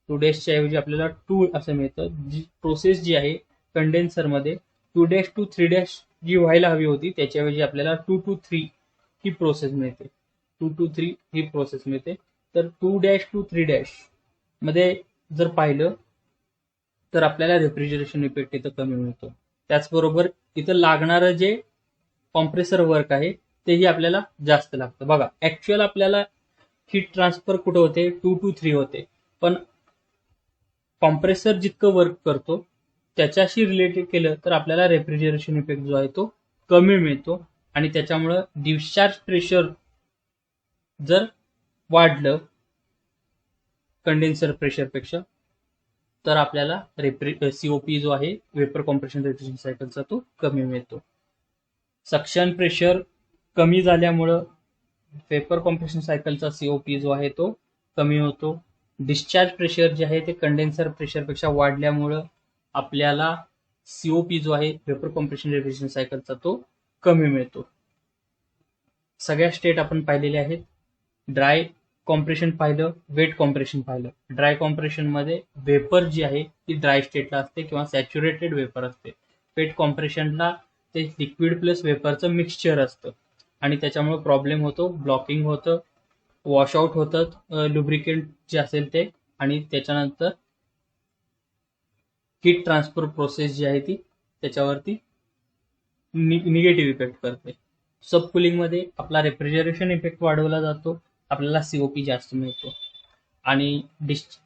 2' ऐवजी आपल्याला 2 असं मिळतं. जी प्रोसेस जी आहे कंडेन्सरमध्ये 2' to 3' जी व्हायला हवी होती त्याच्याऐवजी आपल्याला 2 to 3 ही प्रोसेस मिळते. 2 to 3 ही प्रोसेस मिळते. तर 2' to 3' मध्ये जर पाहिलं तर आपल्याला रेफ्रिजरेशन इफेक्ट इथं कमी मिळतो. त्याचबरोबर इथं लागणारं जे कॉम्प्रेसर वर्क आहे तेही आपल्याला जास्त लागतं. बघा, ऍक्च्युअल आपल्याला हीट ट्रान्सफर कुठं होते? 2 to 3 होते. पण कॉम्प्रेसर जितकं वर्क करतो त्याच्याशी रिलेटेड केलं तर आपल्याला रेफ्रिजरेशन इफेक्ट जो आहे तो कमी मिळतो. आणि त्याच्यामुळं डिस्चार्ज प्रेशर जर वाढलं कंडेन्सर प्रेशरपेक्षा तर आपल्याला सीओपी जो आहे वेपर कॉम्प्रेशन रेफ्रिजरेशन सायकलचा तो कमी मिळतो. सक्शन प्रेशर कमी झाल्यामुळं वेपर कॉम्प्रेशन सायकलचा सीओपी जो आहे तो कमी होतो. डिस्चार्ज प्रेशर जे आहे ते कंडेन्सर प्रेशरपेक्षा वाढल्यामुळं आपल्याला सीओपी जो आहे वेपर कॉम्प्रेशन रेफ्रिजरेशन सायकलचा तो कमी मिळतो. सगळ्या स्टेट आपण पाहिलेल्या आहेत. ड्राय कॉम्प्रेशन पाहिलं, वेट कॉम्प्रेशन पाहिलं. ड्राय कॉम्प्रेशन मध्ये वेपर जी आहे ती ड्राय स्टेटला असते किंवा सॅच्युरेटेड वेपर असते. वेट कॉम्प्रेशनला ते लिक्विड प्लस वेपरचं मिक्सचर असतं आणि त्याच्यामुळे प्रॉब्लेम होतो, ब्लॉकिंग होतं, वॉशआउट होतं लुब्रिकेंट जे असेल ते. आणि त्याच्यानंतर हीट ट्रान्सफर प्रोसेस जी आहे ती त्याच्यावरती निगेटिव्ह इफेक्ट करते. सब कुलिंगमध्ये आपला रेफ्रिजरेशन इफेक्ट वाढवला जातो, आपल्याला सीओपी जास्त मिळतो. आणि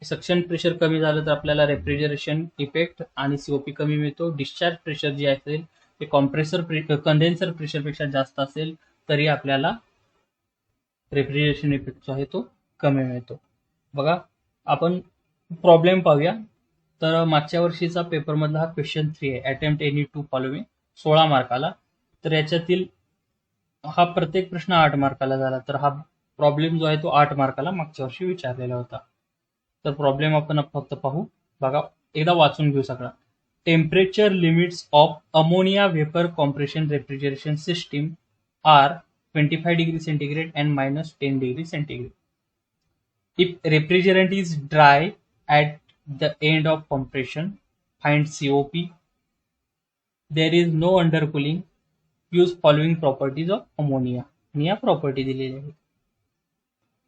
सक्शन प्रेशर कमी झालं तर आपल्याला रेफ्रिजरेशन इफेक्ट आणि सीओपी कमी मिळतो. डिस्चार्ज प्रेशर जे असेल ते कंडेन्सर प्रेशरपेक्षा जास्त असेल तरी आपल्याला रेफ्रिजरेशन इफेक्ट जो आहे तो कमी मिळतो. बघा, आपण प्रॉब्लेम पाहूया. तर मागच्या वर्षीचा पेपरमधला हा क्वेश्चन 3 आहे. Attempt any two following 16 मार्काला. तर याच्यातील हा प्रत्येक प्रश्न 8 मार्काला झाला. तर हा प्रॉब्लेम जो आहे तो 8 मार्काला मागच्या वर्षी विचारलेला होता. तर प्रॉब्लेम आपण फक्त पाहू. बघा, एकदा वाचून घेऊ सगळा. Temperature limits of ammonia vapour compression refrigeration system are 25 degree centigrade and -10 degree centigrade. If refrigerant is dry at the end of compression, find COP. There is no undercooling. Use following properties of ammonia. आणि या property दिलेल्या आहेत.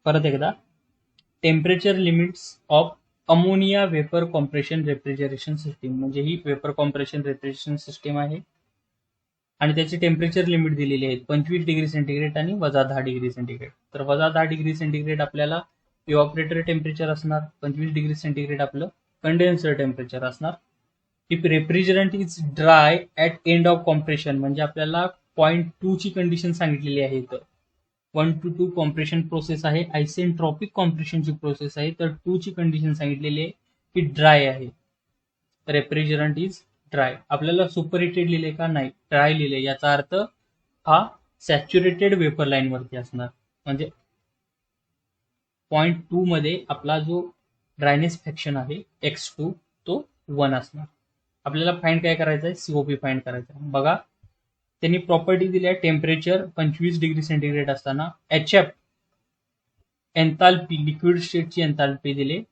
परत एकदा, temperature limits of ammonia vapour compression refrigeration system, म्हणजे ही vapour compression refrigeration system आहे आणि त्याची टेम्परेचर लिमिट दिलेली आहे 25 डिग्री सेंटीग्रेड आणि -10 डिग्री सेंटीग्रेड. तर -10 डिग्री सेंटीग्रेड आपल्याला इव्हॉपरेटर टेम्परेचर असणार, 25 डिग्री सेंटीग्रेड आपलं कंडेन्सर टेम्परेचर असणार. If refrigerant is dry at end of compression, म्हणजे आपल्याला 0.2 ची कंडिशन सांगितलेली आहे. तर 1 to 2 कॉम्प्रेशन प्रोसेस आहे, आयसेंट्रॉपिक कॉम्प्रेशनची प्रोसेस आहे. तर 2 ची कंडिशन सांगितलेली आहे की ड्राय आहे. Refrigerant is dry. आपल्याला सुपरहिटेड लिहिले का? नाही, ड्राय लिहिले. याचा अर्थ हा सॅच्युरेटेड वेपर लाईन वरती असणार. म्हणजे 0.2 मध्ये आपला जो ड्रायनेस फॅक्शन आहे x2 तो 1 असणार. आपल्याला फाइंड काय करायचं आहे? सीओपी फाइंड करायचं आहे. बघा, त्यांनी प्रॉपर्टी दिली आहे. टेम्परेचर 25 डिग्री सेंटीग्रेड असताना HF एन्थाल्पी, लिक्विड स्टेटची एन्थाल्पी दिली.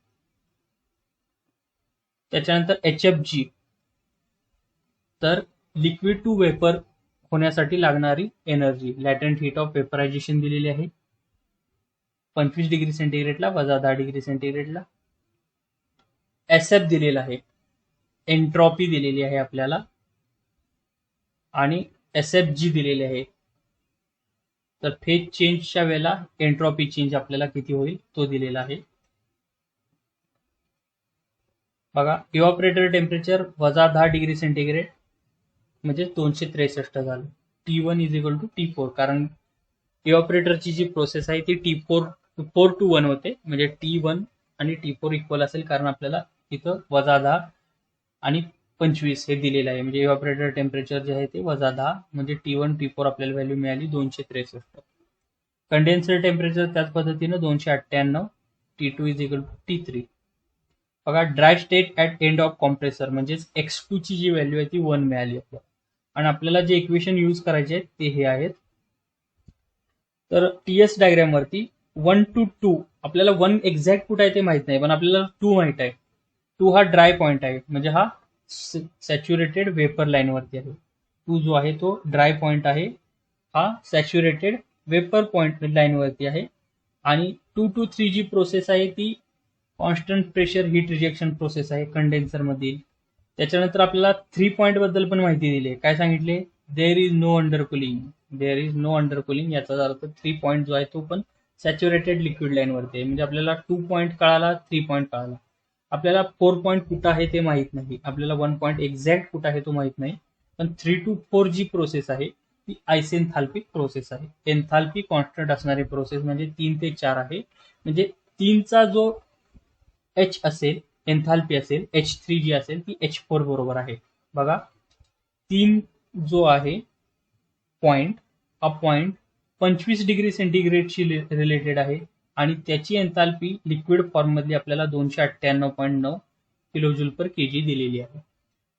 त्याच्यानंतर HFG, तर लिक्विड टू वेपर होण्यासाठी लागणारी एनर्जी, लॅटेंट हीट ऑफ वेपरायझेशन दिलेली आहे 25 डिग्री सेंटीग्रेडला -10 डिग्री सेंटीग्रेडला. SF दिलेला आहे, एन्ट्रॉपी दिलेली आहे आपल्याला, आणि SFG दिलेली आहे. तर फेज चेंजच्या वेळेला एन्ट्रॉपी चेंज आपल्याला किती होईल तो दिलेला आहे. बघा, इव्हॉपरेटर टेम्परेचर -10 डिग्री सेंटीग्रेड म्हणजे 263 झालं. T1 = T4, कारण इव्हॉपरेटरची जी प्रोसेस आहे ती T4 to 1 होते. म्हणजे T1 आणि T4 इक्वल असेल, कारण आपल्याला इथं -10 आणि 25 हे दिलेलं आहे. म्हणजे इव्हॉपरेटर टेम्परेचर जे आहे ते -10, म्हणजे T1 T4 आपल्याला व्हॅल्यू मिळाली 263. कंडेन्सर टेम्परेचर त्याच पद्धतीनं 298, T2 = T3. बघा, dry state at end of compressor, म्हणजेच x2 ची जी व्हॅल्यू आहे ती 1 मिळाली आपल्याला. आणि आपल्याला जे इक्वेशन यूज करायचे आहेत ते हे आहेत. तर TS डायग्राम वरती 1 to 2, आपल्याला 1 एक्झॅक्ट कुठं आहे ते माहित नाही, पण आपल्याला 2 माहित आहे. 2 हा ड्राय पॉइंट आहे, म्हणजे हा सॅच्युरेटेड वेपर लाईन वरती आहे. 2 जो आहे तो ड्राय पॉइंट आहे, हा सॅच्युरेटेड वेपर पॉइंट लाईन वरती आहे. आणि 2 to 3 जी प्रोसेस आहे ती constant pressure heat rejection process आहे कंडेन्सर मधील. त्याच्यानंतर आपल्याला 3 पॉइंट बद्दल पण माहिती दिली. काय सांगितले? There is no undercooling. There is no undercooling याचा अर्थ 3 पॉइंट जो आहे तो पण सॅच्युरेटेड लिक्विड लाईन वरती आहे. म्हणजे आपल्याला 2 पॉइंट कळाला, 3 पॉइंट कळाला. आपल्याला 4 पॉइंट कुठं आहे ते माहित नाही. आपल्याला 1 पॉइंट एक्झॅक्ट कुठं आहे तो माहित नाही. पण 3 to 4 जी प्रोसेस आहे ती आयसेन्थाल्पिक प्रोसेस आहे. एन्थाल्पी कॉन्स्टंट असणारी प्रोसेस म्हणजे 3 ते 4 आहे. म्हणजे 3चा जो H असेल, एन्थाल्पी असेल, H3 जी असेल ती H4 बरोबर आहे. बघा, 3 जो आहे पॉइंट, हा पॉइंट 25 डिग्री सेंटीग्रेडशी रिलेटेड आहे आणि त्याची एन्थाल्पी लिक्विड फॉर्म मधली आपल्याला 298.9 किलोजूल पर केजी दिलेली आहे.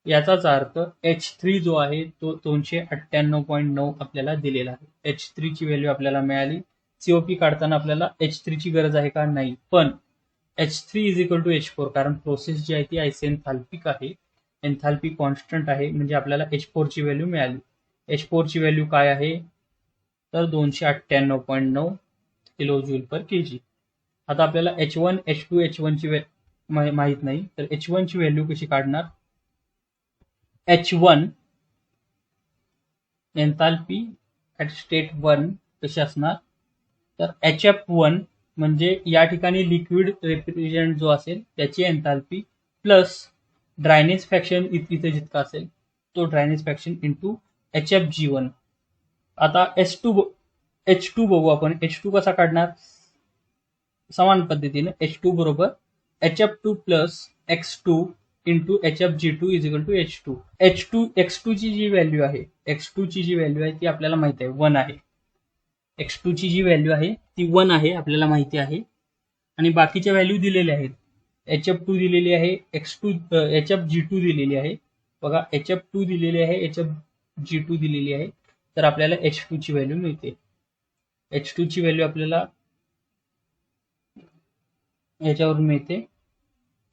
याचाच अर्थ H3 जो आहे तो 298.9 आपल्याला दिलेला आहे. H3 ची व्हॅल्यू आपल्याला मिळाली. सीओपी काढताना आपल्याला H3 ची गरज आहे का? नाही. पण H3 = H4, कारण प्रोसेस जी आहे ती आयसेन्थाल्पिक आहे, एन्थाल्पी कॉन्स्टंट आहे, म्हणजे आपल्याला H4 ची व्हॅल्यू मिळाली. H4 ची व्हॅल्यू काय आहे? तर 298.9 किलोजूल पर केजी. आता आपल्याला H1, H2, H1 ची माहित नाही, तर H1 ची व्हॅल्यू कशी काढणार? H1 एन्थाल्पी ॲट स्टेट 1 कशी असणार? तर HF1 म्हणजे या ठिकाणी लिक्विड रेफ्रिजरंट जो असेल त्याची एन्थाल्पी प्लस ड्रायनेस फॅक्शन इथे जितका असेल तो ड्रायनेस फॅक्शन इंटू HFG1. आता H2 बघू आपण. H2 कसा काढणार? समान पद्धतीने H2 बरोबर HF2 plus X2 into HfG2 is equal to H2. X2 ची जी व्हॅल्यू आहे, ती आपल्याला माहिती आहे 1 आहे. X2 ची जी व्हॅल्यू आहे ती 1 आहे, आपल्याला माहिती आहे. आणि बाकीच्या व्हॅल्यू दिलेल्या आहेत. HF2 दिलेली आहे, HfG2 दिलेली आहे. बघा HF2 दिलेली आहे, HfG2 दिलेली आहे. तर आपल्याला H2 ची व्हॅल्यू मिळते. H2 ची व्हॅल्यू आपल्याला याच्यावरून मिळते.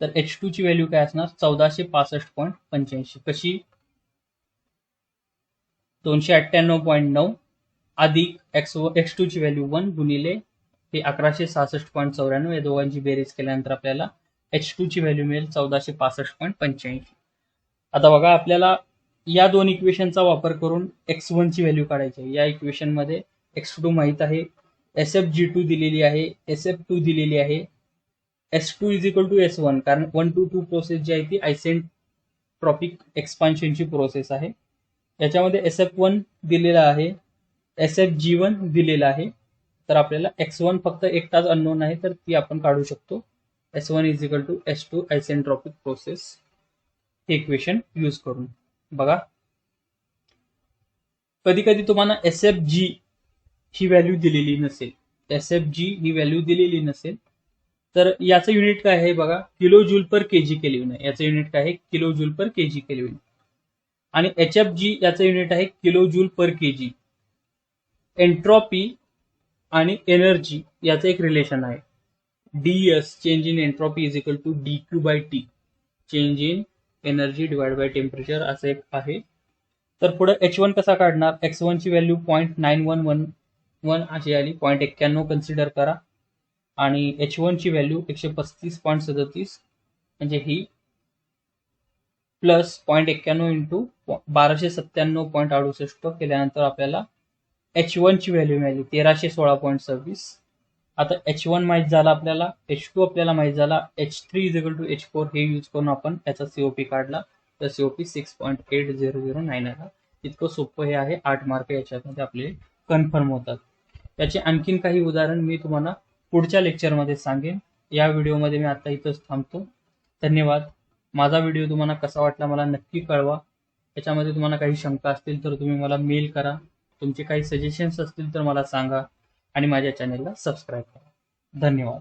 तर H2 ची व्हॅल्यू काय असणार 1465.85. कशी 298.9 अधिक X2 ची व्हॅल्यू 1 गुणिले हे 1166.94. या दोघांची बेरीज केल्यानंतर आपल्याला H2 ची व्हॅल्यू मिळेल 1465.85. आता बघा आपल्याला या दोन इक्वेशनचा वापर करून X1 ची व्हॅल्यू काढायची आहे. या इक्वेशन मध्ये X2 माहित आहे, SFG2 दिलेली आहे, SF2 दिलेली आहे, S2 is equal to S1 कारण 1 to 2 प्रोसेस जी आहे ती आयसेंट्रॉपिक एक्सपान्शनची प्रोसेस आहे. याच्यामध्ये SF1 दिलेला आहे, SFG1 दिलेला आहे. तर आपल्याला X1 फक्त एकटाच अननोन आहे, तर ती आपण काढू शकतो. S1 is equal to S2 isentropic process हे इक्वेशन यूज करून. बघा कधी कधी तुम्हाला SFG ही व्हॅल्यू दिलेली नसेल, SFG ही व्हॅल्यू दिलेली नसेल, तर याचं युनिट काय आहे बघा, kilo joule per KG kelvin आहे. याचं युनिट काय आहे, kilo joule per KG kelvin. आणि HFG याचं युनिट आहे kilo joule per KG. Entropy आणि एनर्जी याचं एक रिलेशन आहे, DS change in entropy is equal to dQ/T change in energy divide by temperature असं एक आहे. तर पुढे H1 कसा काढणार, X1 ची व्हॅल्यू 0.9111 अशी आली, 0.91 कन्सिडर करा. आणि H1 ची व्हॅल्यू 135.37 म्हणजे ही प्लस 0.91 इंटू 1297.68 केल्यानंतर आपल्याला H1 ची व्हॅल्यू मिळाली 1316.26. आता H1 माहित झाला आपल्याला, H2 आपल्याला माहित झाला, H3 is equal to H4 हे यूज करून आपण याचा COP काढला. तर COP 6.8009 आला. इतकं सोपं हे आहे, 8 मार्क याच्यामध्ये आपले कन्फर्म होतात. याचे आणखीन काही उदाहरण मी तुम्हाला पुढच्या लेक्चरमध्ये सांगेन. या व्हिडिओमध्ये मी आता इथंच थांबतो. धन्यवाद. माझा व्हिडिओ तुम्हाला कसा वाटला मला नक्की कळवा. याच्यामध्ये तुम्हाला काही शंका असतील तर तुम्ही मला मेल करा. तुमचे काही सजेशन्स असतील तर मला सांगा आणि माझ्या चॅनलला सबस्क्राईब करा. धन्यवाद.